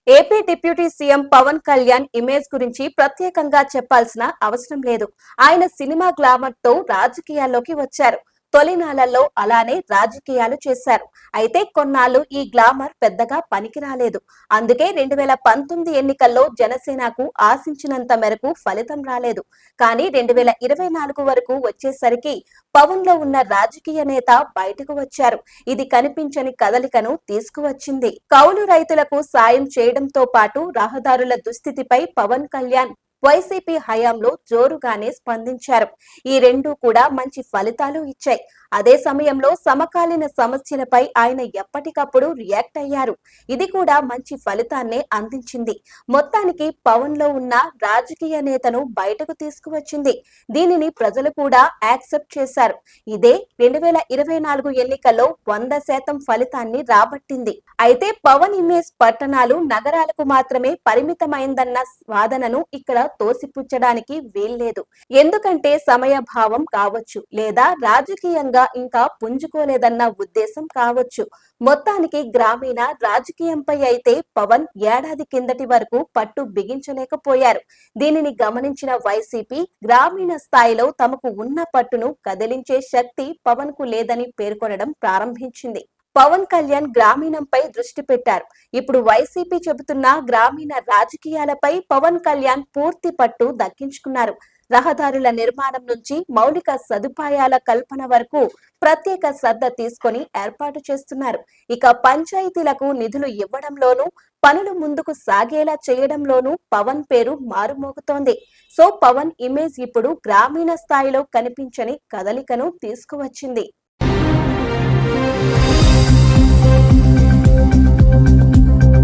AP deputy CM Pawan Kalyan image గురించి ప్రత్యేకంగా చెప్పాల్సిన అవసరం లేదు. ఆయన సినిమా గ్లామర్ తో రాజకీయాల్లోకి వచ్చారు. తొలినాళ్లలో అలానే రాజకీయాలు చేశారు. అయితే కొన్నాళ్లు ఈ గ్లామర్ పెద్దగా పనికి రాలేదు. అందుకే 2019 ఎన్నికల్లో జనసేనకు ఆశించినంత మేరకు ఫలితం రాలేదు. కానీ 2024 వరకు వచ్చేసరికి పవన్ లో ఉన్న రాజకీయ నేత బయటకు వచ్చారు. ఇది కనిపించని కదలికను తీసుకువచ్చింది. కౌలు రైతులకు సాయం చేయడంతో పాటు రహదారుల దుస్థితిపై పవన్ కళ్యాణ్ వైసీపీ హయాంలో జోరుగానే స్పందించారు. ఈ రెండూ కూడా మంచి ఫలితాలు ఇచ్చాయి. అదే సమయంలో సమకాలీన సమస్యలపై ఆయన ఎప్పటికప్పుడు రియాక్ట్ అయ్యారు. ఇది కూడా మంచి ఫలితాన్నే అందించింది. మొత్తానికి పవన్ లో ఉన్న రాజకీయ నేతను బయటకు తీసుకువచ్చింది. దీనిని ప్రజలు కూడా యాక్సెప్ట్ చేశారు. ఇదే 2024 ఎన్నికల్లో 100% ఫలితాన్ని రాబట్టింది. అయితే పవన్ ఇమేజ్ పట్టణాలు, నగరాలకు మాత్రమే పరిమితమైందన్న వాదనను ఇక్కడ తోసిపుచ్చడానికి వీల్లేదు. ఎందుకంటే సమయభావం కావచ్చు, లేదా రాజకీయంగా ఇంకా పుంజుకోలేదన్న ఉద్దేశం కావచ్చు. మొత్తానికి గ్రామీణ రాజకీయంపై అయితే పవన్ ఏడాది కిందటి వరకు పట్టు బిగించలేకపోయారు. దీనిని గమనించిన వైసీపీ గ్రామీణ స్థాయిలో తమకు ఉన్న పట్టును కదిలించే శక్తి పవన్ కు లేదని పేర్కొనడం ప్రారంభించింది. పవన్ కళ్యాణ్ గ్రామీణంపై దృష్టి పెట్టారు. ఇప్పుడు వైసీపీ చెబుతున్న గ్రామీణ రాజకీయాలపై పవన్ కళ్యాణ్ పూర్తి పట్టు దక్కించుకున్నారు. రహదారుల నిర్మాణం నుంచి మౌలిక సదుపాయాల కల్పన వరకు ప్రత్యేక శ్రద్ధ తీసుకొని ఏర్పాటు చేస్తున్నారు. ఇక పంచాయతీలకు నిధులు ఇవ్వడంలోనూ, పనులు ముందుకు సాగేలా చేయడంలోనూ పవన్ పేరు మారుమోగుతోంది. సో పవన్ ఇమేజ్ ఇప్పుడు గ్రామీణ స్థాయిలో కనిపించని కదలికను తీసుకువచ్చింది.